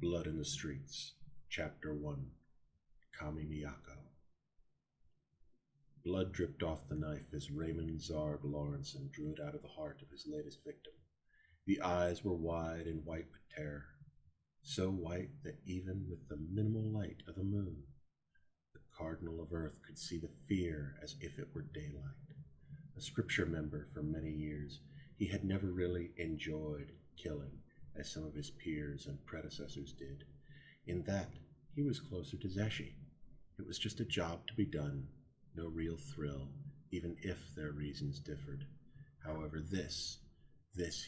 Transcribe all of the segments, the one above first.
Blood in the Streets, Chapter 1, Kami Miyako. Blood dripped off the knife as Raymond Zarg Lawrenson drew it out of the heart of his latest victim. The eyes were wide and white with terror, so white that even with the minimal light of the moon, the cardinal of Earth could see the fear as if it were daylight. A scripture member for many years, he had never really enjoyed killing as some of his peers and predecessors did. In that, he was closer to Zeshi. It was just a job to be done, no real thrill, even if their reasons differed. However, this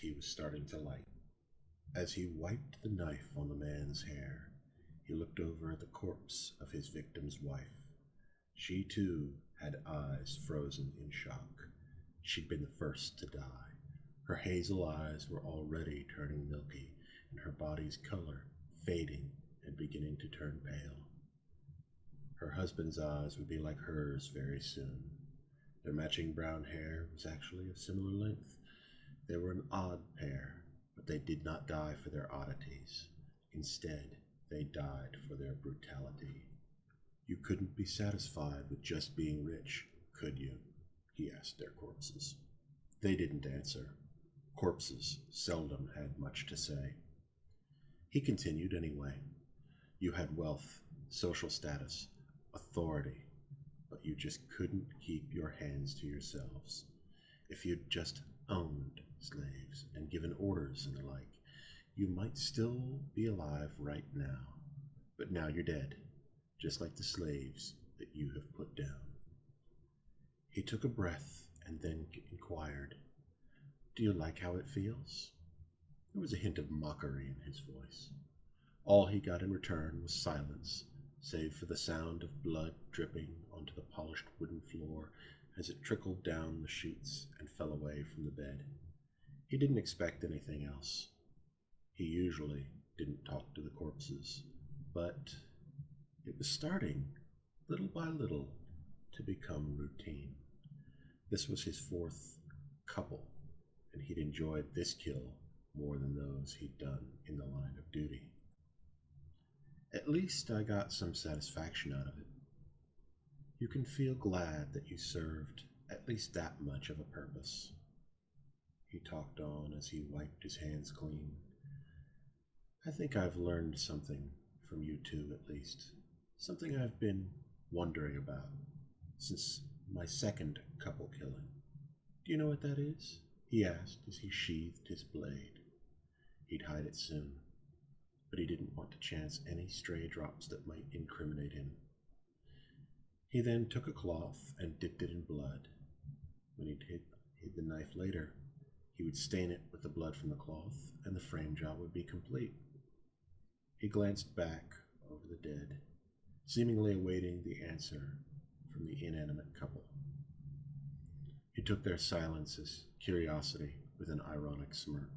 he was starting to like. As he wiped the knife on the man's hair, he looked over at the corpse of his victim's wife. She, too, had eyes frozen in shock. She'd been the first to die. Her hazel eyes were already turning milky, and her body's color fading and beginning to turn pale. Her husband's eyes would be like hers very soon. Their matching brown hair was actually of similar length. They were an odd pair, but they did not die for their oddities. Instead, they died for their brutality. You couldn't be satisfied with just being rich, could you? He asked their corpses. They didn't answer. Corpses seldom had much to say. He continued anyway. You had wealth, social status, authority, but you just couldn't keep your hands to yourselves. If you'd just owned slaves and given orders and the like, you might still be alive right now. But now you're dead, just like the slaves that you have put down. He took a breath and then inquired, "Do you like how it feels?" There was a hint of mockery in his voice. All he got in return was silence, save for the sound of blood dripping onto the polished wooden floor as it trickled down the sheets and fell away from the bed. He didn't expect anything else. He usually didn't talk to the corpses, but it was starting, little by little, to become routine. This was his fourth couple, and he'd enjoyed this kill more than those he'd done in the line of duty. At least I got some satisfaction out of it. You can feel glad that you served at least that much of a purpose. He talked on as he wiped his hands clean. I think I've learned something from you two, at least. Something I've been wondering about since my second couple killing. Do you know what that is? He asked as he sheathed his blade. He'd hide it soon, but he didn't want to chance any stray drops that might incriminate him. He then took a cloth and dipped it in blood. When he'd hid the knife later, he would stain it with the blood from the cloth, and the frame job would be complete. He glanced back over the dead, seemingly awaiting the answer from the inanimate couple. He took their silence as curiosity with an ironic smirk.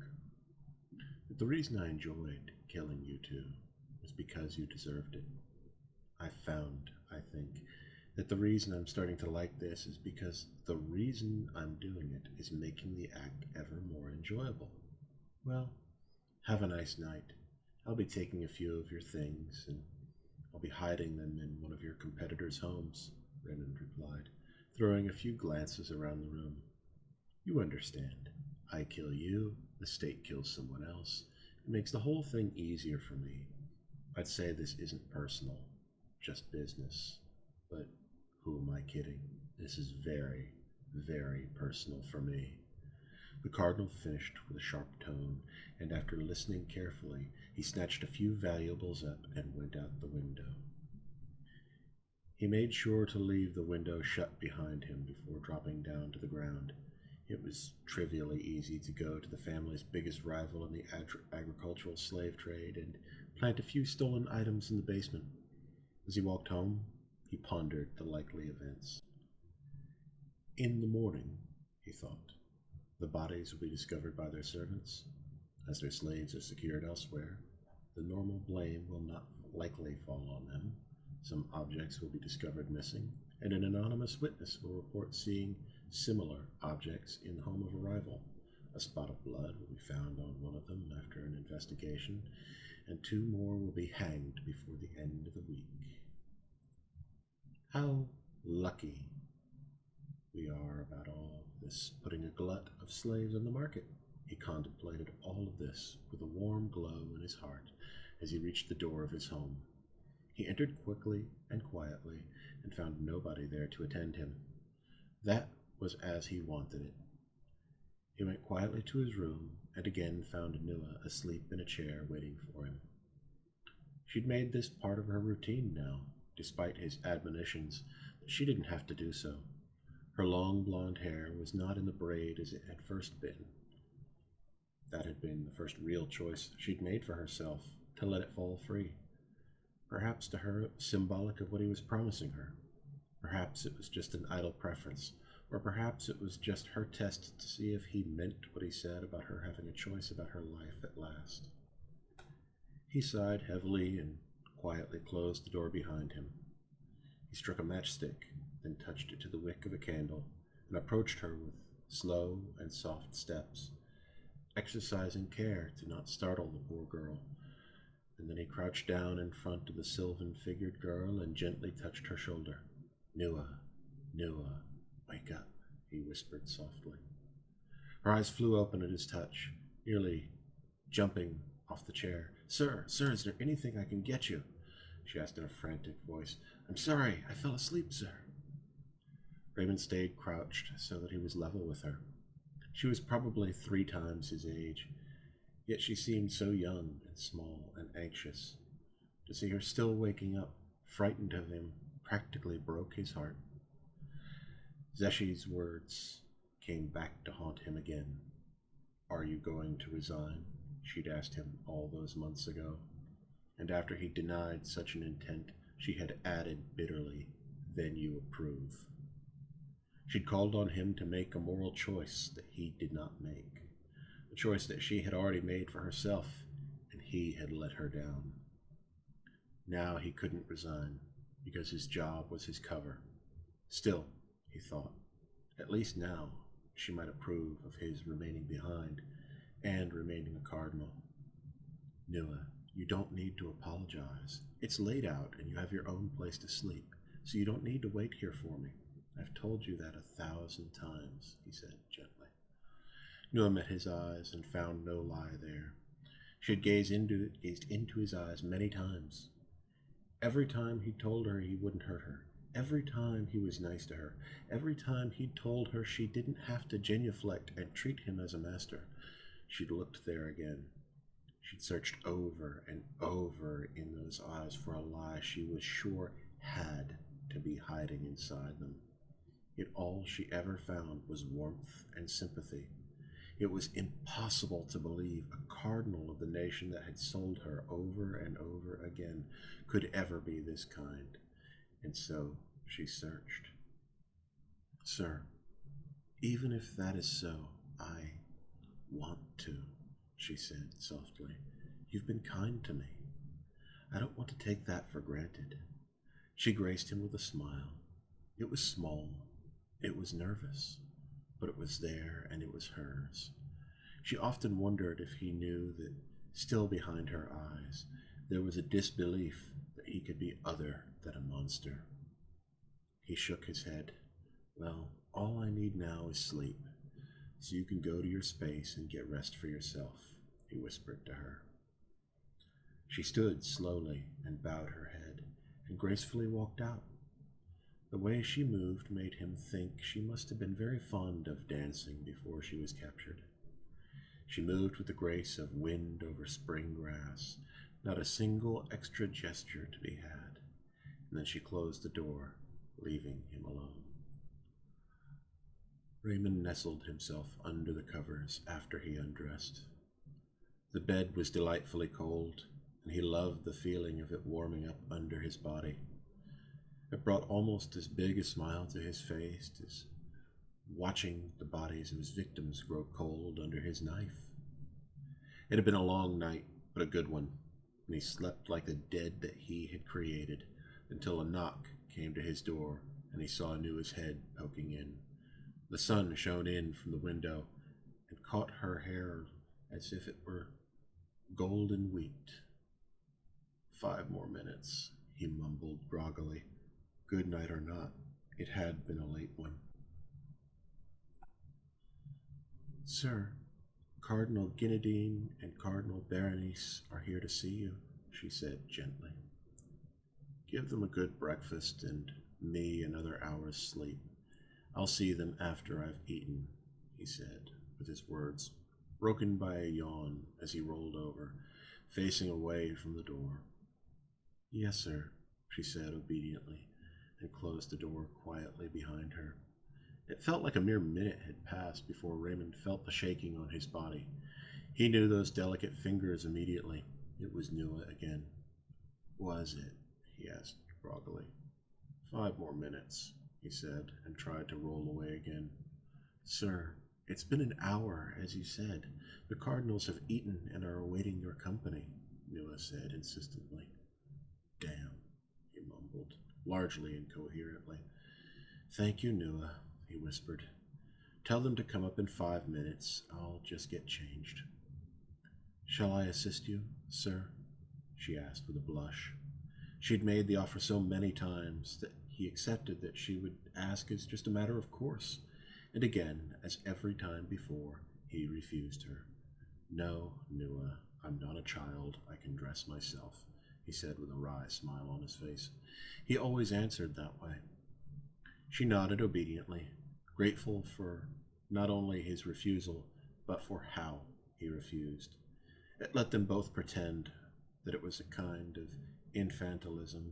But the reason I enjoyed killing you two was because you deserved it. I found, I think, that the reason I'm starting to like this is because the reason I'm doing it is making the act ever more enjoyable. Well, have a nice night. I'll be taking a few of your things, and I'll be hiding them in one of your competitors' homes, Raymond replied, throwing a few glances around the room. You understand. I kill you, the state kills someone else. It makes the whole thing easier for me. I'd say this isn't personal, just business. But who am I kidding? This is very, very personal for me. The cardinal finished with a sharp tone, and after listening carefully, he snatched a few valuables up and went out the window. He made sure to leave the window shut behind him before dropping down to the ground. It was trivially easy to go to the family's biggest rival in the agricultural slave trade and plant a few stolen items in the basement. As he walked home, he pondered the likely events. In the morning, he thought, the bodies will be discovered by their servants. As their slaves are secured elsewhere, the normal blame will not likely fall on them. Some objects will be discovered missing, and an anonymous witness will report seeing similar objects in the home of arrival. A spot of blood will be found on one of them after an investigation, and 2 more will be hanged before the end of the week. How lucky we are about all this putting a glut of slaves on the market. He contemplated all of this with a warm glow in his heart as he reached the door of his home. He entered quickly and quietly and found nobody there to attend him. That was as he wanted it. He went quietly to his room and again found Nilla asleep in a chair waiting for him. She'd made this part of her routine now, despite his admonitions that she didn't have to do so. Her long blonde hair was not in the braid as it had first been. That had been the first real choice she'd made for herself, to let it fall free. Perhaps to her it was symbolic of what he was promising her. Perhaps it was just an idle preference, or perhaps it was just her test to see if he meant what he said about her having a choice about her life at last. He sighed heavily and quietly closed the door behind him. He struck a matchstick, then touched it to the wick of a candle, and approached her with slow and soft steps, exercising care to not startle the poor girl. And then he crouched down in front of the sylvan-figured girl and gently touched her shoulder. "Nilla, Nilla, wake up," he whispered softly. Her eyes flew open at his touch, nearly jumping off the chair. Sir, is there anything I can get you?" she asked in a frantic voice. "I'm sorry, I fell asleep, sir." Raymond stayed crouched so that he was level with her. She was probably 3 times his age, yet she seemed so young and small and anxious. To see her still waking up, frightened of him, practically broke his heart. Zeshi's words came back to haunt him again. "Are you going to resign?" she'd asked him all those months ago. And after he denied such an intent, she had added bitterly, "Then you approve." She'd called on him to make a moral choice that he did not make, a choice that she had already made for herself, and he had let her down. Now he couldn't resign, because his job was his cover. Still, he thought, at least now she might approve of his remaining behind and remaining a cardinal. "Nilla, you don't need to apologize. It's late out and you have your own place to sleep, so you don't need to wait here for me. I've told you that 1,000 times, he said gently. Nilla met his eyes and found no lie there. She had gazed into his eyes many times. Every time he told her he wouldn't hurt her, every time he was nice to her, every time he told her she didn't have to genuflect and treat him as a master, she'd looked there again. She'd searched over and over in those eyes for a lie she was sure had to be hiding inside them. Yet all she ever found was warmth and sympathy. It was impossible to believe a cardinal of the nation that had sold her over and over again could ever be this kind. And so she searched. "Sir, even if that is so, I want to," she said softly. "You've been kind to me. I don't want to take that for granted." She graced him with a smile. It was small, it was nervous, but it was there and it was hers. She often wondered if he knew that still behind her eyes there was a disbelief that he could be other than a monster. He shook his head. "Well, all I need now is sleep, so you can go to your space and get rest for yourself," he whispered to her. She stood slowly and bowed her head and gracefully walked out. The way she moved made him think she must have been very fond of dancing before she was captured. She moved with the grace of wind over spring grass, not a single extra gesture to be had, and then she closed the door, leaving him alone. Raymond nestled himself under the covers after he undressed. The bed was delightfully cold, and he loved the feeling of it warming up under his body. It brought almost as big a smile to his face as watching the bodies of his victims grow cold under his knife. It had been a long night, but a good one, and he slept like the dead that he had created until a knock came to his door and he saw Nilla's head poking in. The sun shone in from the window and caught her hair as if it were golden wheat. 5 more minutes, he mumbled groggily. Good night or not, it had been a late one. Sir, Cardinal Guinadine and Cardinal Berenice are here to see you, she said gently. Give them a good breakfast and me another hour's sleep. I'll see them after I've eaten, he said, with his words broken by a yawn as he rolled over, facing away from the door. Yes, sir, she said obediently, and closed the door quietly behind her. It felt like a mere minute had passed before Raymond felt the shaking on his body. He knew those delicate fingers immediately. It was Nilla again. Was it? He asked groggily. 5 more minutes, he said, and tried to roll away again. Sir, it's been an hour, as you said. The cardinals have eaten and are awaiting your company, Nilla said insistently. Damn, he mumbled, largely incoherently. Thank you, Nilla, he whispered. Tell them to come up in 5 minutes. I'll just get changed. Shall I assist you, sir? She asked with a blush. She'd made the offer so many times that he accepted that she would ask as just a matter of course. And again, as every time before, he refused her. No, Nilla, I'm not a child. I can dress myself, he said with a wry smile on his face. He always answered that way. She nodded obediently, grateful for not only his refusal, but for how he refused. It let them both pretend that it was a kind of infantilism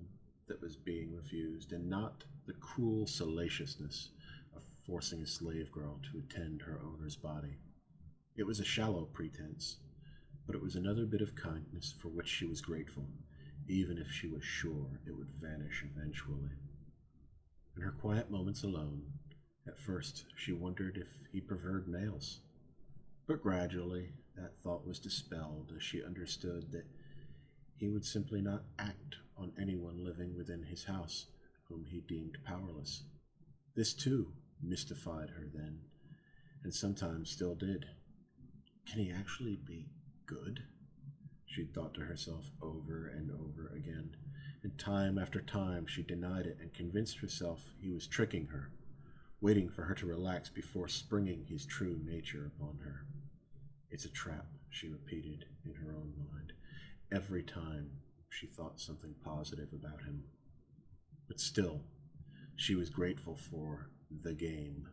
that was being refused, and not the cruel salaciousness of forcing a slave girl to attend her owner's body. It was a shallow pretense, but it was another bit of kindness for which she was grateful, even if she was sure it would vanish eventually. In her quiet moments alone, at first she wondered if he preferred males, but gradually that thought was dispelled as she understood that he would simply not act on anyone living within his house whom he deemed powerless. This too mystified her then, and sometimes still did. Can he actually be good? She'd thought to herself over and over again, and time after time she denied it and convinced herself he was tricking her, waiting for her to relax before springing his true nature upon her. It's a trap, she repeated in her own mind, every time she thought something positive about him. But still, she was grateful for the game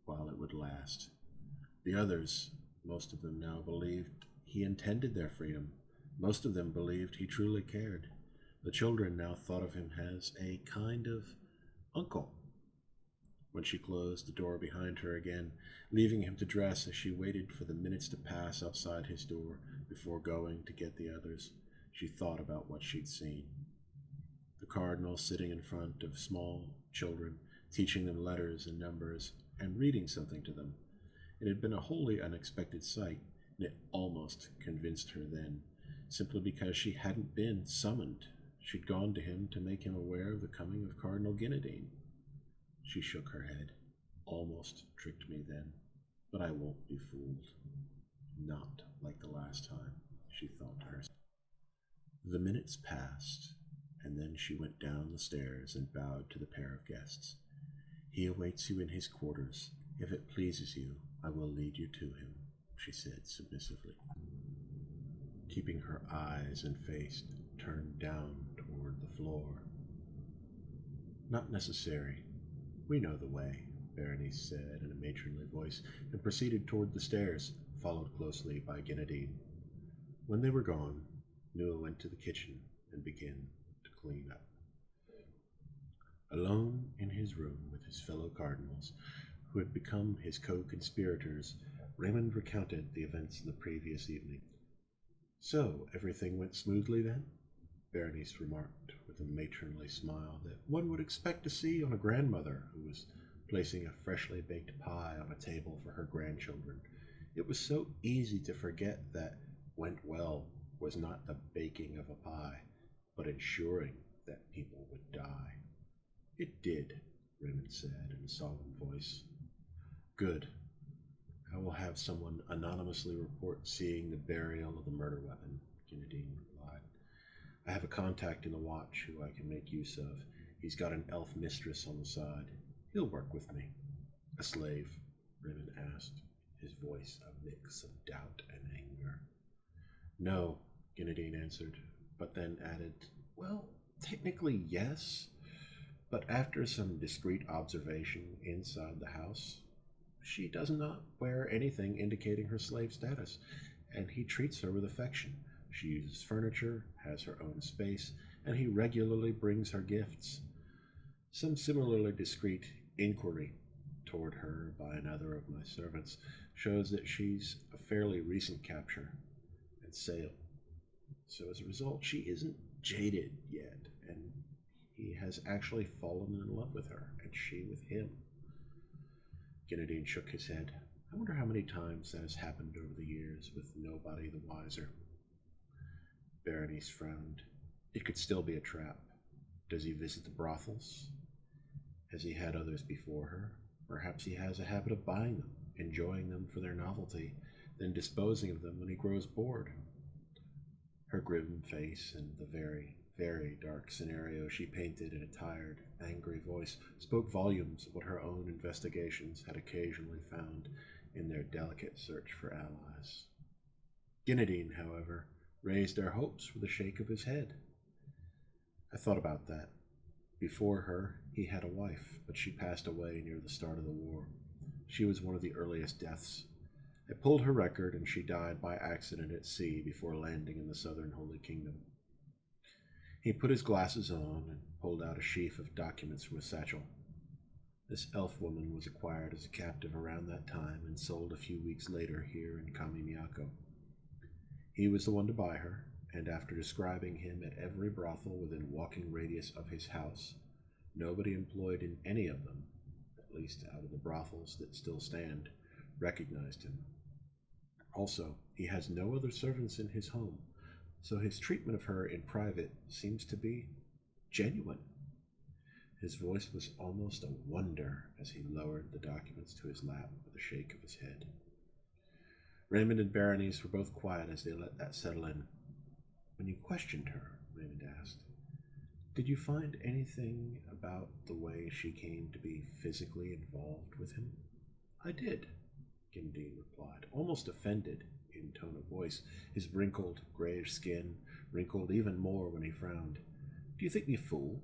while it would last. The others, most of them now, believed he intended their freedom. Most of them believed he truly cared. The children now thought of him as a kind of uncle. When she closed the door behind her again, leaving him to dress as she waited for the minutes to pass outside his door before going to get the others, she thought about what she'd seen. The cardinal sitting in front of small children, teaching them letters and numbers, and reading something to them. It had been a wholly unexpected sight, and it almost convinced her then, simply because she hadn't been summoned. She'd gone to him to make him aware of the coming of Cardinal Guinadine. She shook her head. Almost tricked me then, but I won't be fooled. Not like the last time, she thought to herself. The minutes passed, and then she went down the stairs and bowed to the pair of guests. He awaits you in his quarters. If it pleases you, I will lead you to him, she said submissively, keeping her eyes and face turned down toward the floor. Not necessary. We know the way, Berenice said in a matronly voice, and proceeded toward the stairs, followed closely by Guinadine. When they were gone, Nilla went to the kitchen and began to clean up. Alone in his room with his fellow cardinals, who had become his co-conspirators, Raymond recounted the events of the previous evening. So, everything went smoothly then? Berenice remarked with a matronly smile that one would expect to see on a grandmother who was placing a freshly baked pie on a table for her grandchildren. It was so easy to forget that went well was not the baking of a pie, but ensuring that people would die. It did, Raymond said in a solemn voice. Good. I will have someone anonymously report seeing the burial of the murder weapon, Guinadine replied. I have a contact in the watch who I can make use of. He's got an elf mistress on the side. He'll work with me. A slave? Raymond asked, his voice a mix of doubt and anger. No, Guinadine answered, but then added, well, technically yes, but after some discreet observation inside the house, she does not wear anything indicating her slave status, and he treats her with affection. She uses furniture, has her own space, and he regularly brings her gifts. Some similarly discreet inquiry toward her by another of my servants shows that she's a fairly recent capture and sale. So as a result, she isn't jaded yet, and he has actually fallen in love with her, and she with him. Guinadine shook his head. I wonder how many times that has happened over the years, with nobody the wiser. Berenice frowned. It could still be a trap. Does he visit the brothels? Has he had others before her? Perhaps he has a habit of buying them, enjoying them for their novelty, then disposing of them when he grows bored. Her grim face and the very, very dark scenario she painted in a tired, angry voice spoke volumes of what her own investigations had occasionally found in their delicate search for allies. Guinadine, however, raised their hopes with a shake of his head. I thought about that. Before her, he had a wife, but she passed away near the start of the war. She was one of the earliest deaths. I pulled her record, and she died by accident at sea before landing in the southern Holy Kingdom. He put his glasses on and pulled out a sheaf of documents from a satchel. This elf woman was acquired as a captive around that time and sold a few weeks later here in Kamimiyako. He was the one to buy her, and after describing him at every brothel within walking radius of his house, nobody employed in any of them, at least out of the brothels that still stand, recognized him. Also, he has no other servants in his home, so his treatment of her in private seems to be genuine. His voice was almost a wonder as he lowered the documents to his lap with a shake of his head. Raymond and Berenice were both quiet as they let that settle in. When you questioned her, Raymond asked, did you find anything about the way she came to be physically involved with him? I did, Guinadine replied, almost offended in tone of voice. His wrinkled, grayish skin wrinkled even more when he frowned. Do you think me a fool?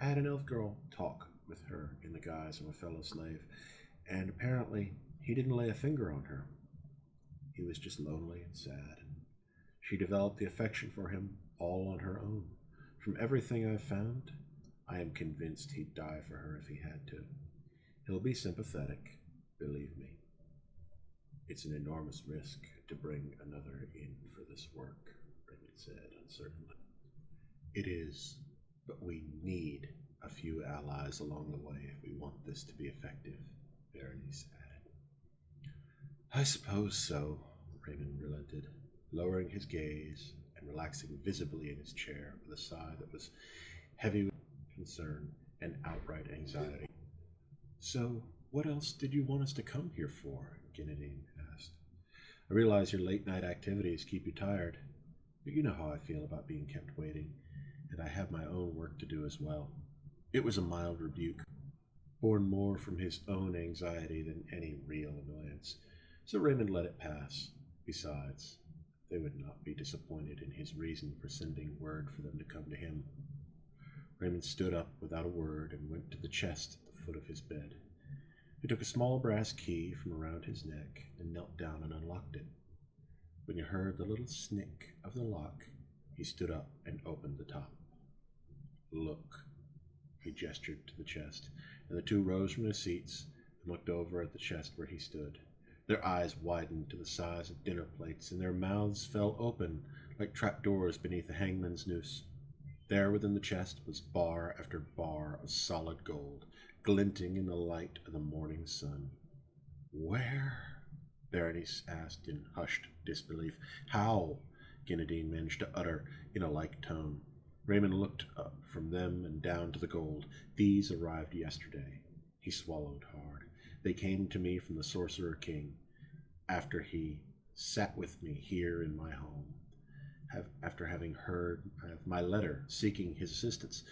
I had an elf girl talk with her in the guise of a fellow slave, and apparently he didn't lay a finger on her. He was just lonely and sad. She developed the affection for him all on her own. From everything I've found, I am convinced he'd die for her if he had to. He'll be sympathetic, believe me. It's an enormous risk to bring another in for this work, Raymond said uncertainly. It is, but we need a few allies along the way if we want this to be effective, Berenice added. I suppose so, Raymond relented, lowering his gaze and relaxing visibly in his chair with a sigh that was heavy with concern and outright anxiety. So, what else did you want us to come here for? Guinadine asked. I realize your late-night activities keep you tired, but you know how I feel about being kept waiting, and I have my own work to do as well. It was a mild rebuke, born more from his own anxiety than any real annoyance, so Raymond let it pass. Besides, they would not be disappointed in his reason for sending word for them to come to him. Raymond stood up without a word and went to the chest at the foot of his bed. He took a small brass key from around his neck and knelt down and unlocked it. When he heard the little snick of the lock, he stood up and opened the top. Look, he gestured to the chest, and the two rose from their seats and looked over at the chest where he stood. Their eyes widened to the size of dinner plates, and their mouths fell open like trapdoors beneath a hangman's noose. There within the chest was bar after bar of solid gold, glinting in the light of the morning sun. Where? Berenice asked in hushed disbelief. How? Guinadine managed to utter in a like tone. Raymond looked up from them and down to the gold. These arrived yesterday. He swallowed hard. They came to me from the Sorcerer King, after he sat with me here in my home. after having heard of my letter seeking his assistance.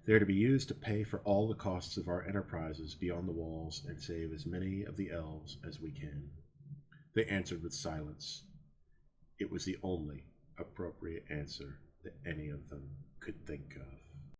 They are to be used to pay for all the costs of our enterprises beyond the walls and save as many of the elves as we can. They answered with silence. It was the only appropriate answer that any of them could think of.